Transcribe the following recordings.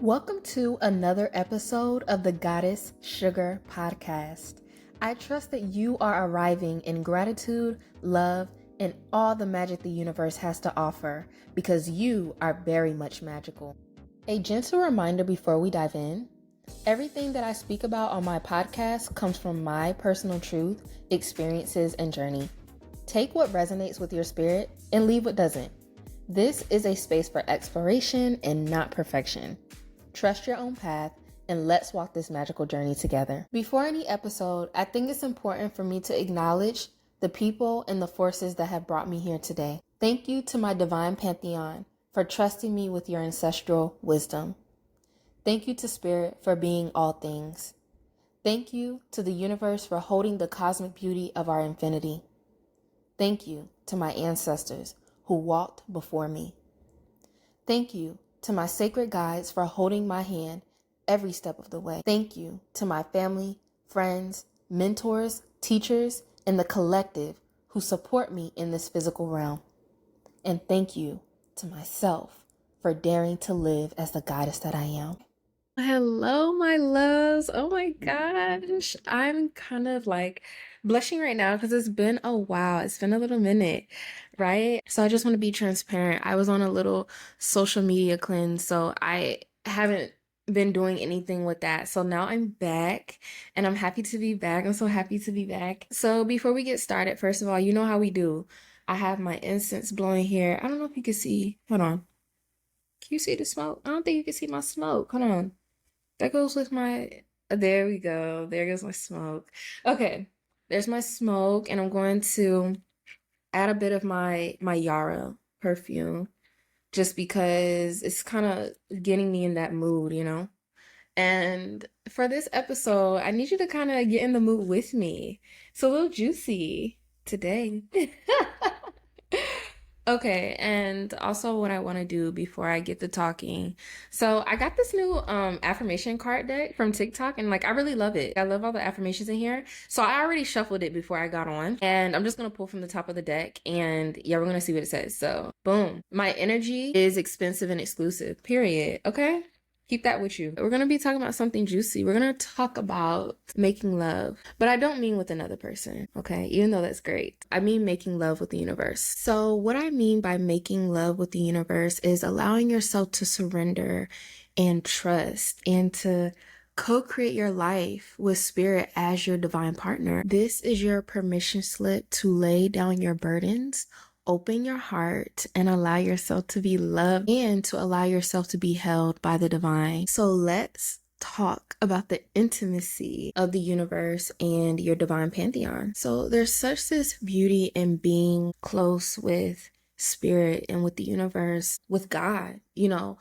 Welcome to another episode of the Goddess Sugar Podcast. I trust that you are arriving in gratitude, love, and all the magic the universe has to offer because you are very much magical. A gentle reminder before we dive in, everything that I speak about on my podcast comes from my personal truth, experiences, and journey. Take what resonates with your spirit and leave what doesn't. This is a space for exploration and not perfection. Trust your own path, and let's walk this magical journey together. Before any episode, I think it's important for me to acknowledge the people and the forces that have brought me here today. Thank you to my divine pantheon for trusting me with your ancestral wisdom. Thank you to Spirit for being all things. Thank you to the universe for holding the cosmic beauty of our infinity. Thank you to my ancestors who walked before me. Thank you to my sacred guides for holding my hand every step of the way. Thank you to my family, friends, mentors, teachers, and the collective who support me in this physical realm. And thank you to myself for daring to live as the goddess that I am. Hello, my loves. Oh my gosh. I'm kind of like blushing right now because it's been a while. It's been a little minute, right? So I just want to be transparent. I was on a little social media cleanse, so I haven't been doing anything with that. So now I'm back and I'm happy to be back. I'm so happy to be back. So before we get started, first of all, you know how we do. I have my incense blowing here. I don't know if you can see. Hold on. Can you see the smoke? I don't think you can see my smoke. Hold on. That goes with my, there we go. There goes my smoke. Okay, there's my smoke, and I'm going to add a bit of my Yara perfume just because it's kind of getting me in that mood, you know? And for this episode, I need you to kind of get in the mood with me. It's a little juicy today. Okay, and also what I want to do before I get to talking. So I got this new affirmation card deck from TikTok, and like I really love it. I love all the affirmations in here. So I already shuffled it before I got on, and I'm just gonna pull from the top of the deck, and yeah, we're gonna see what it says. So boom, my energy is expensive and exclusive, period. Okay, keep that with you. We're gonna be talking about something juicy. We're gonna talk about making love, but I don't mean with another person, okay? Even though that's great. I mean making love with the universe. So what I mean by making love with the universe is allowing yourself to surrender and trust and to co-create your life with spirit as your divine partner. This is your permission slip to lay down your burdens, open your heart, and allow yourself to be loved and to allow yourself to be held by the divine. So let's talk about the intimacy of the universe and your divine pantheon. So there's such this beauty in being close with spirit and with the universe, with God. You know,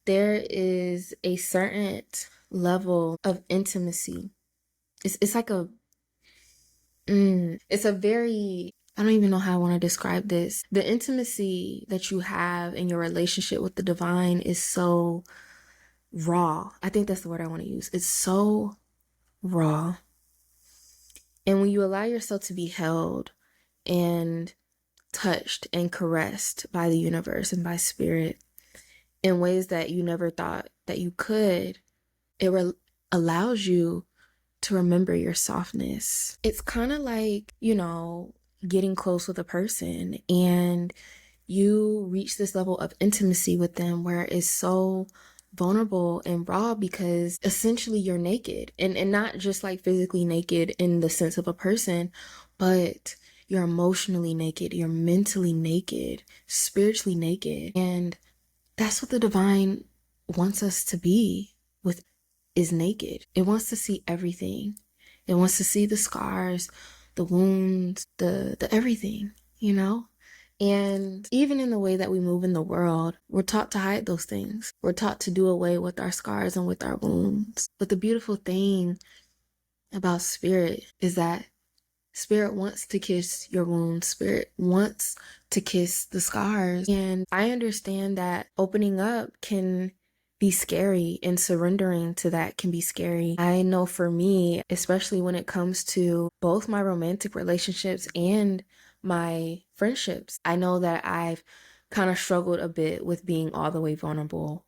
there is a certain level of intimacy. It's like it's a very, I don't even know how I want to describe this. The intimacy that you have in your relationship with the divine is so raw. I think that's the word I want to use. It's so raw. And when you allow yourself to be held and touched and caressed by the universe and by spirit in ways that you never thought that you could, it allows you to remember your softness. It's kind of like, you know, getting close with a person and you reach this level of intimacy with them where it's so vulnerable and raw because essentially you're naked and not just like physically naked in the sense of a person, but you're emotionally naked, you're mentally naked, spiritually naked. And that's what the divine wants us to be with, is naked. It wants to see everything. It wants to see the scars, the wounds, the everything, you know? And even in the way that we move in the world, we're taught to hide those things. We're taught to do away with our scars and with our wounds. But the beautiful thing about spirit is that spirit wants to kiss your wounds. Spirit wants to kiss the scars. And I understand that opening up can be scary and surrendering to that can be scary. I know for me, especially when it comes to both my romantic relationships and my friendships, I know that I've kind of struggled a bit with being all the way vulnerable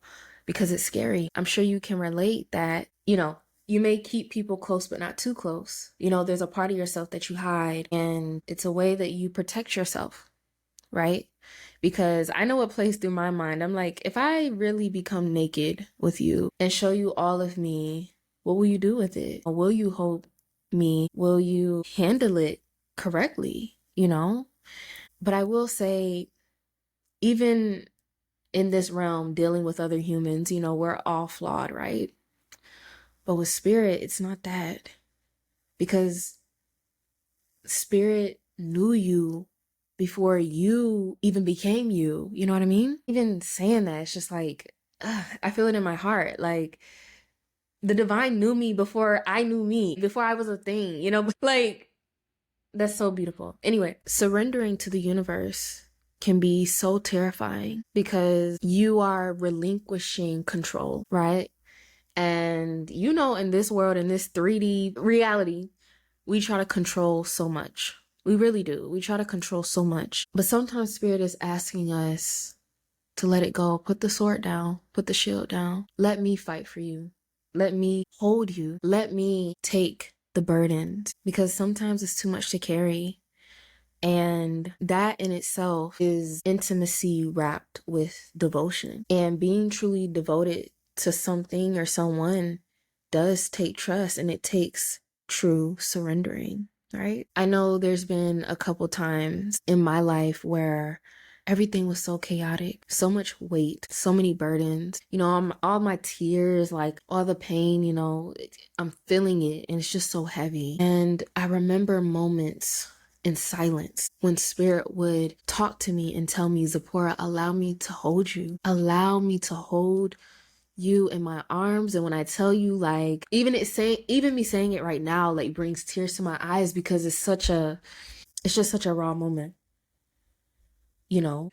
because it's scary. I'm sure you can relate that, you may keep people close, but not too close. There's a part of yourself that you hide, and it's a way that you protect yourself, right? Because I know what plays through my mind. I'm like, if I really become naked with you and show you all of me, what will you do with it? Or will you hold me? Will you handle it correctly? But I will say, even in this realm, dealing with other humans, we're all flawed, right? But with spirit, it's not that. Because spirit knew you before you even became you. You know what I mean? Even saying that, it's just like, I feel it in my heart. Like, the divine knew me before I knew me, before I was a thing, like, that's so beautiful. Anyway, surrendering to the universe can be so terrifying because you are relinquishing control, right? And in this world, in this 3D reality, we try to control so much. We really do. We try to control so much. But sometimes spirit is asking us to let it go. Put the sword down. Put the shield down. Let me fight for you. Let me hold you. Let me take the burdens, because sometimes it's too much to carry. And that in itself is intimacy wrapped with devotion. And being truly devoted to something or someone does take trust, and it takes true surrendering, right? I know there's been a couple times in my life where everything was so chaotic, so much weight, so many burdens, all my tears, like all the pain, I'm feeling it, and it's just so heavy. And I remember moments in silence when spirit would talk to me and tell me, Zipporah, allow me to hold you. Allow me to hold you in my arms. And when I tell you, like, even me saying it right now, like, brings tears to my eyes, because it's just such a raw moment.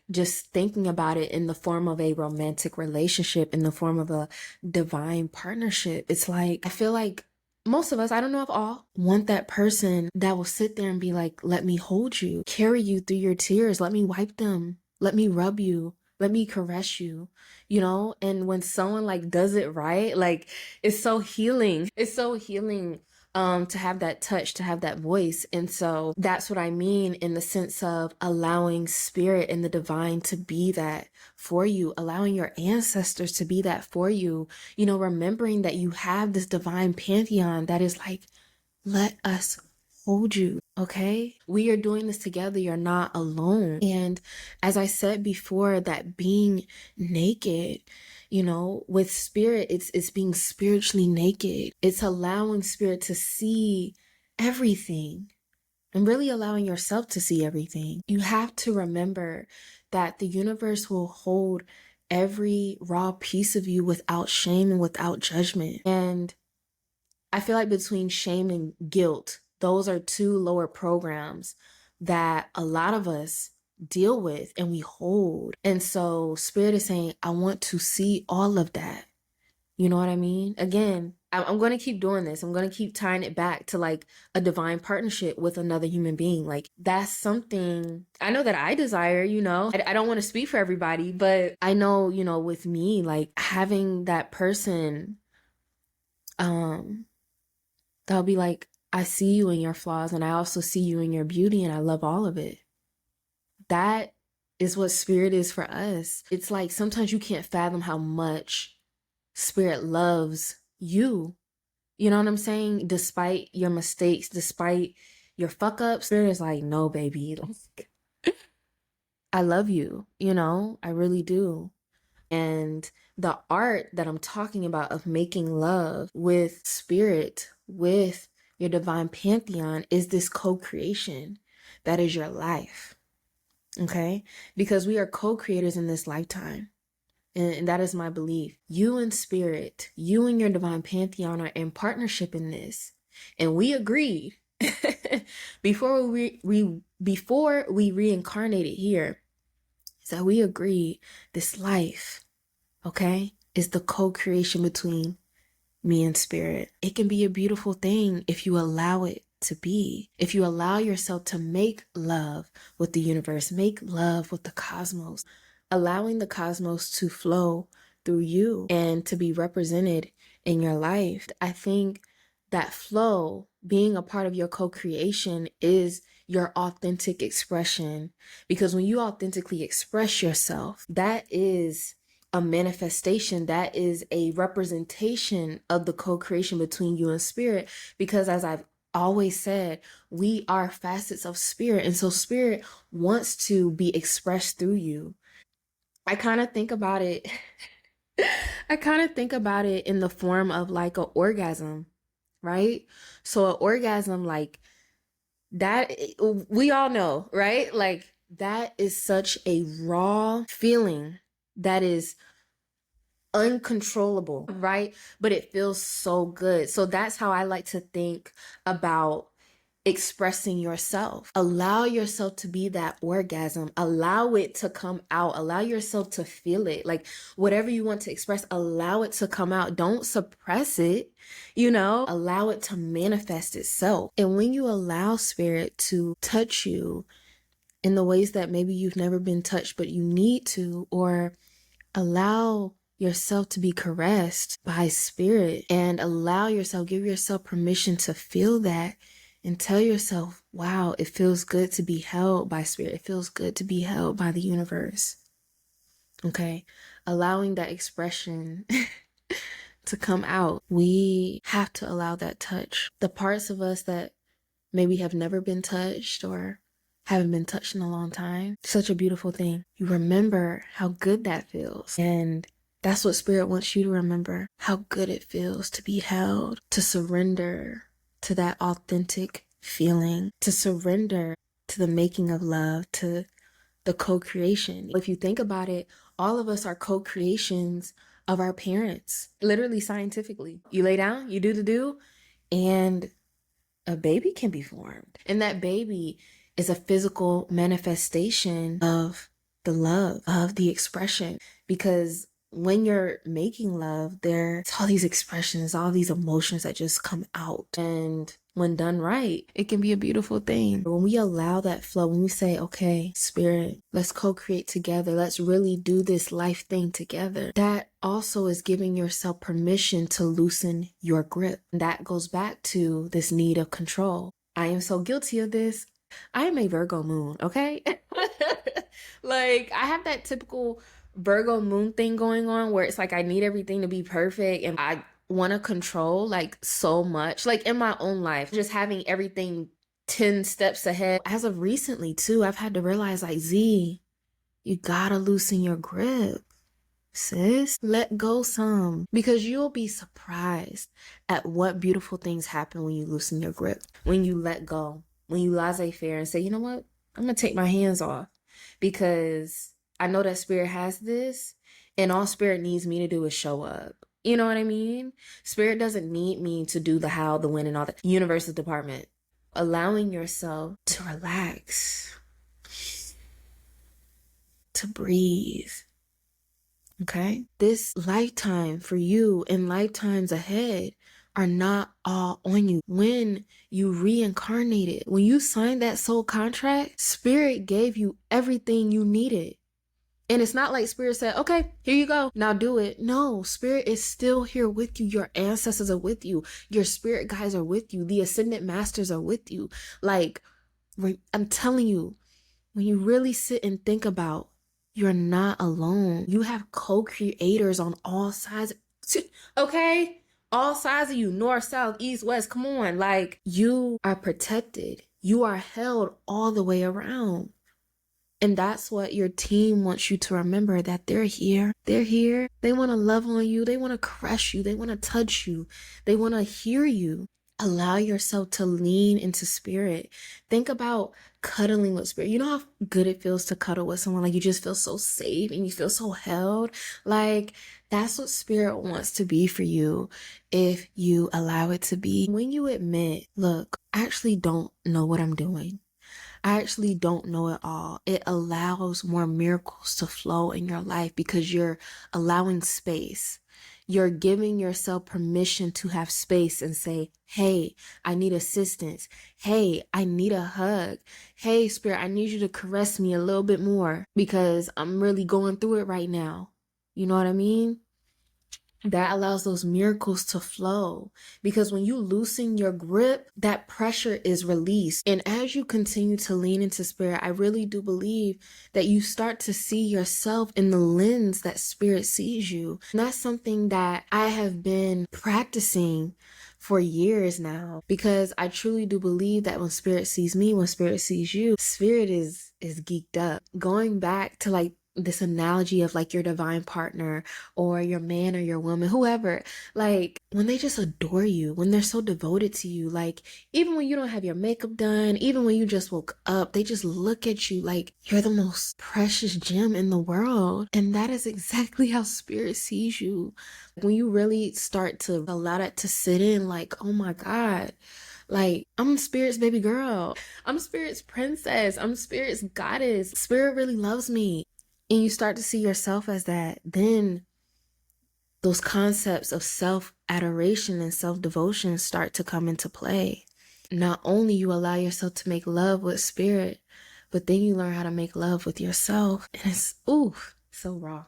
Just thinking about it in the form of a romantic relationship, in the form of a divine partnership. It's like, I feel like most of us, I don't know if all, want that person that will sit there and be like, let me hold you, carry you through your tears. Let me wipe them. Let me rub you. Let me caress you, and when someone like does it right, like, it's so healing. It's so healing to have that touch, to have that voice. And so that's what I mean in the sense of allowing spirit and the divine to be that for you, allowing your ancestors to be that for you, remembering that you have this divine pantheon that is like, let us hold you, okay? We are doing this together. You're not alone. And as I said before, that being naked, with spirit, it's being spiritually naked. It's allowing spirit to see everything and really allowing yourself to see everything. You have to remember that the universe will hold every raw piece of you without shame and without judgment. And I feel like between shame and guilt, those are two lower programs that a lot of us deal with and we hold. And so spirit is saying, I want to see all of that. You know what I mean? Again, I'm going to keep doing this. I'm going to keep tying it back to like a divine partnership with another human being. Like, that's something I know that I desire, I don't want to speak for everybody, but I know, with me, like, having that person, that'll be like, I see you in your flaws, and I also see you in your beauty, and I love all of it. That is what spirit is for us. It's like sometimes you can't fathom how much spirit loves you. You know what I'm saying? Despite your mistakes, despite your fuck ups, spirit is like, no, baby, I love you. I really do. And the art that I'm talking about of making love with spirit, with your divine pantheon, is this co-creation that is your life. Okay? Because we are co-creators in this lifetime. And that is my belief. You and spirit, you and your divine pantheon are in partnership in this. And we agreed before we reincarnated here, so we agreed this life, okay, is the co-creation between me and spirit. It can be a beautiful thing if you allow it to be. If you allow yourself to make love with the universe, make love with the cosmos, allowing the cosmos to flow through you and to be represented in your life. I think that flow, being a part of your co-creation, is your authentic expression. Because when you authentically express yourself, that is a manifestation, that is a representation of the co-creation between you and spirit. Because as I've always said, we are facets of spirit, and so spirit wants to be expressed through you. I kind of think about it in the form of like an orgasm, right? So an orgasm, like that, we all know, right? Like that is such a raw feeling that is uncontrollable, right? But it feels so good. So that's how I like to think about expressing yourself. Allow yourself to be that orgasm. Allow it to come out. Allow yourself to feel it. Like whatever you want to express, allow it to come out. Don't suppress it, allow it to manifest itself. And when you allow spirit to touch you in the ways that maybe you've never been touched, but you need to, or allow yourself to be caressed by spirit and give yourself permission to feel that and tell yourself, wow, it feels good to be held by spirit. It feels good to be held by the universe. Okay. Allowing that expression to come out. We have to allow that touch. The parts of us that maybe have never been touched or haven't been touched in a long time. Such a beautiful thing. You remember how good that feels. And that's what spirit wants you to remember. How good it feels to be held, to surrender to that authentic feeling, to surrender to the making of love, to the co-creation. If you think about it, all of us are co-creations of our parents, literally scientifically. You lay down, you do the do, and a baby can be formed. And that baby is a physical manifestation of the love, of the expression. Because when you're making love, there's all these expressions, all these emotions that just come out. And when done right, it can be a beautiful thing. When we allow that flow, when we say, okay, spirit, let's co-create together. Let's really do this life thing together. That also is giving yourself permission to loosen your grip. And that goes back to this need of control. I am so guilty of this. I am a Virgo moon, okay? Like I have that typical Virgo moon thing going on where it's like I need everything to be perfect and I want to control like so much, like in my own life, just having everything 10 steps ahead. As of recently too, I've had to realize like, Z, you gotta loosen your grip, sis. Let go some, because you'll be surprised at what beautiful things happen when you loosen your grip, when you let go, when you laissez-faire and say, you know what, I'm gonna take my hands off because I know that spirit has this and all spirit needs me to do is show up. You know what I mean? Spirit doesn't need me to do the how, the when, and all that. Universe's department. Allowing yourself to relax, to breathe. Okay? This lifetime for you and lifetimes ahead are not all on you. When you reincarnated, when you signed that soul contract, spirit gave you everything you needed. And it's not like spirit said, okay, here you go, now do it. No, spirit is still here with you. Your ancestors are with you. Your spirit guides are with you. The ascendant masters are with you. Like, I'm telling you, when you really sit and think about, you're not alone. You have co-creators on all sides. Okay? All sides of you, north, south, east, west. Come on. Like, you are protected. You are held all the way around. And that's what your team wants you to remember, that they're here. They're here. They want to love on you. They want to caress you. They want to touch you. They want to hear you. Allow yourself to lean into spirit. Think about cuddling with spirit. You know how good it feels to cuddle with someone? Like you just feel so safe and you feel so held. Like that's what spirit wants to be for you if you allow it to be. When you admit, look, I actually don't know what I'm doing. I actually don't know it all. It allows more miracles to flow in your life because you're allowing space. You're giving yourself permission to have space and say, hey, I need assistance. Hey, I need a hug. Hey, spirit, I need you to caress me a little bit more because I'm really going through it right now. You know what I mean? that allows those miracles to flow. Because when you loosen your grip, that pressure is released. And as you continue to lean into spirit, I really do believe that you start to see yourself in the lens that spirit sees you. And that's something that I have been practicing for years now, because I truly do believe that when spirit sees me, when spirit sees you, spirit is geeked up. Going back to like this analogy of like your divine partner or your man or your woman, whoever, like when they just adore you, when they're so devoted to you, like even when you don't have your makeup done, even when you just woke up, they just look at you like you're the most precious gem in the world. And that is exactly how spirit sees you. When you really start to allow that to sit in, like, oh my God, like, I'm spirit's baby girl. I'm spirit's princess. I'm spirit's goddess. Spirit really loves me. And you start to see yourself as that, then those concepts of self-adoration and self-devotion start to come into play. Not only you allow yourself to make love with spirit, but then you learn how to make love with yourself. And it's, ooh, so raw.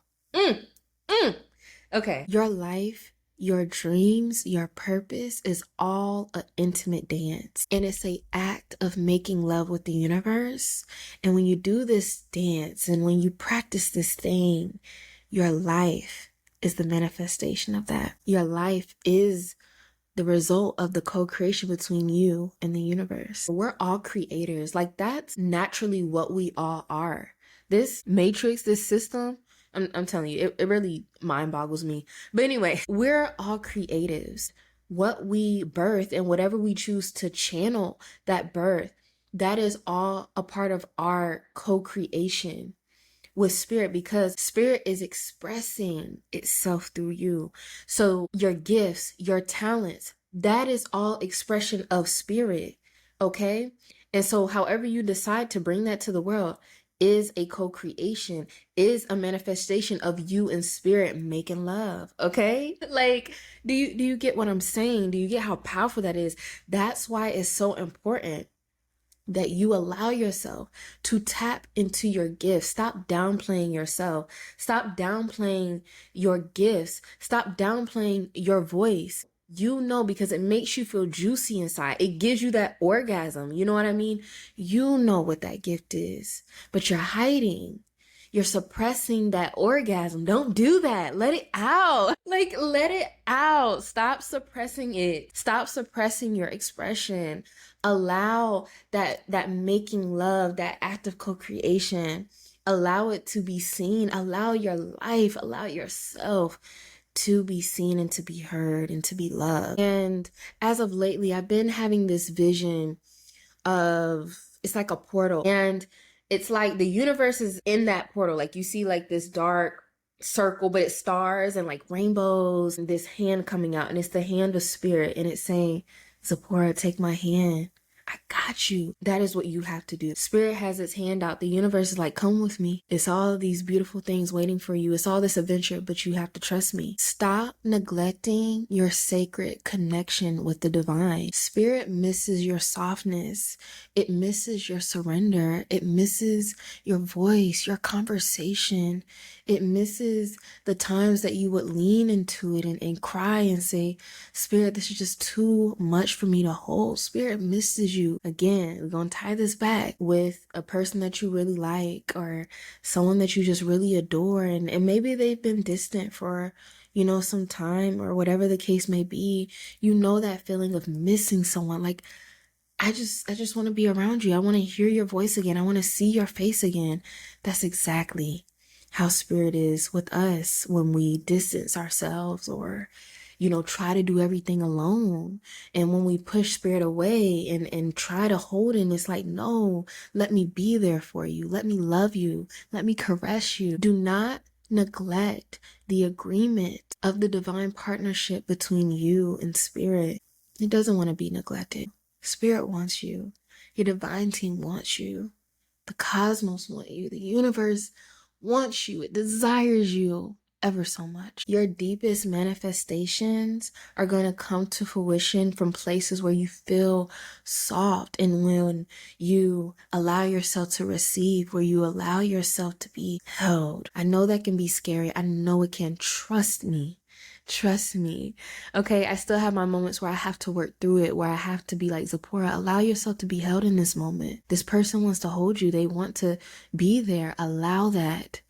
Okay. Your life, your dreams, your purpose is all an intimate dance. And it's an act of making love with the universe. And when you do this dance and when you practice this thing, your life is the manifestation of that. Your life is the result of the co-creation between you and the universe. We're all creators. Like that's naturally what we all are. This matrix, this system, I'm telling you, it really mind boggles me. But anyway, we're all creatives. What we birth and whatever we choose to channel that birth, that is all a part of our co-creation with spirit, because spirit is expressing itself through you. So your gifts, your talents, that is all expression of spirit. Okay. And so however you decide to bring that to the world is a co-creation, is a manifestation of you and spirit making love. Okay. Like, do you get what I'm saying? Do you get how powerful that is? That's why it's so important that you allow yourself to tap into your gifts. Stop downplaying yourself. Stop downplaying your gifts. Stop downplaying your voice. You know, because it makes you feel juicy inside. It gives you that orgasm. You know what I mean? You know what that gift is, but you're hiding. You're suppressing that orgasm. Don't do that. Let it out. Like, let it out. Stop suppressing it. Stop suppressing your expression. Allow that making love, that act of co-creation, allow it to be seen. Allow your life, allow yourself to be seen and to be heard and to be loved. And as of lately, I've been having this vision of, it's like a portal, and it's like the universe is in that portal. Like you see like this dark circle, but it's stars and like rainbows, and this hand coming out, and it's the hand of spirit, and it's saying, Zipporah, take my hand. I got you. That is what you have to do. Spirit has its hand out. The universe is like, come with me. It's all of these beautiful things waiting for you. It's all this adventure, but you have to trust me. Stop neglecting your sacred connection with the divine. Spirit misses your softness. It misses your surrender. It misses your voice, your conversation. It misses the times that you would lean into it and cry and say, Spirit, this is just too much for me to hold. Spirit misses you. Again, we're going to tie this back with a person that you really like, or someone that you just really adore. And maybe they've been distant for, some time, or whatever the case may be. You know that feeling of missing someone. Like, I just want to be around you. I want to hear your voice again. I want to see your face again. That's exactly how spirit is with us when we distance ourselves, or try to do everything alone. And when we push spirit away and try to hold it, it's like, no, let me be there for you. Let me love you. Let me caress you. Do not neglect the agreement of the divine partnership between you and spirit. It doesn't want to be neglected. Spirit wants you. Your divine team wants you. The cosmos wants you. The universe wants you. It desires you ever so much. Your deepest manifestations are going to come to fruition from places where you feel soft, and when you allow yourself to receive, where you allow yourself to be held. I know that can be scary. I know it can. Trust me. Trust me. Okay, I still have my moments where I have to work through it, where I have to be like, Zipporah, allow yourself to be held in this moment. This person wants to hold you. They want to be there. Allow that.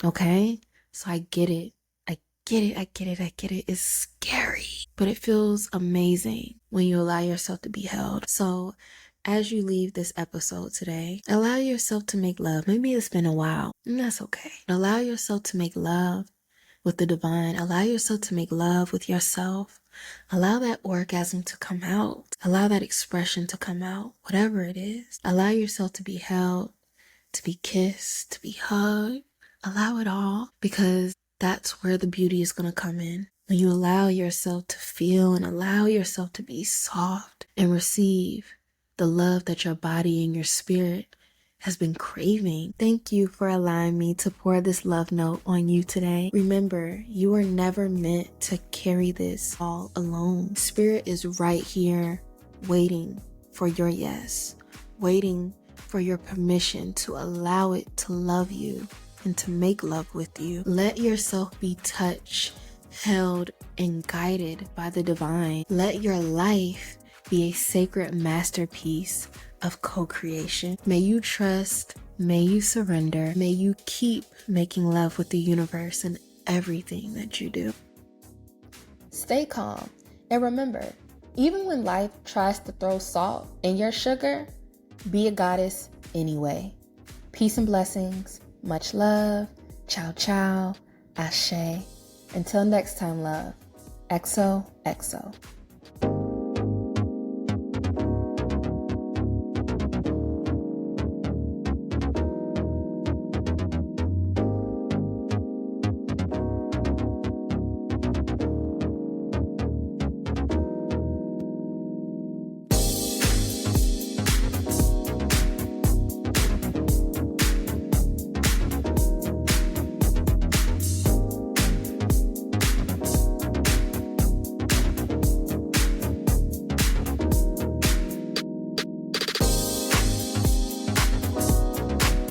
Okay? So I get it. I get it. I get it. I get it. It's scary, but it feels amazing when you allow yourself to be held. So as you leave this episode today, allow yourself to make love. Maybe it's been a while, and that's okay. Allow yourself to make love with the divine. Allow yourself to make love with yourself. Allow that orgasm to come out. Allow that expression to come out, whatever it is. Allow yourself to be held, to be kissed, to be hugged. Allow it all, because that's where the beauty is going to come in. When you allow yourself to feel and allow yourself to be soft and receive the love that your body and your spirit has been craving. Thank you for allowing me to pour this love note on you today. Remember, you are never meant to carry this all alone. Spirit is right here waiting for your yes, waiting for your permission to allow it to love you and to make love with you. Let yourself be touched, held, and guided by the divine. Let your life be a sacred masterpiece of co-creation. May you trust, may you surrender, may you keep making love with the universe in everything that you do. Stay calm, and remember, even when life tries to throw salt in your sugar, be a goddess anyway. Peace and blessings, much love, ciao ciao, ashe. Until next time, love. XOXO.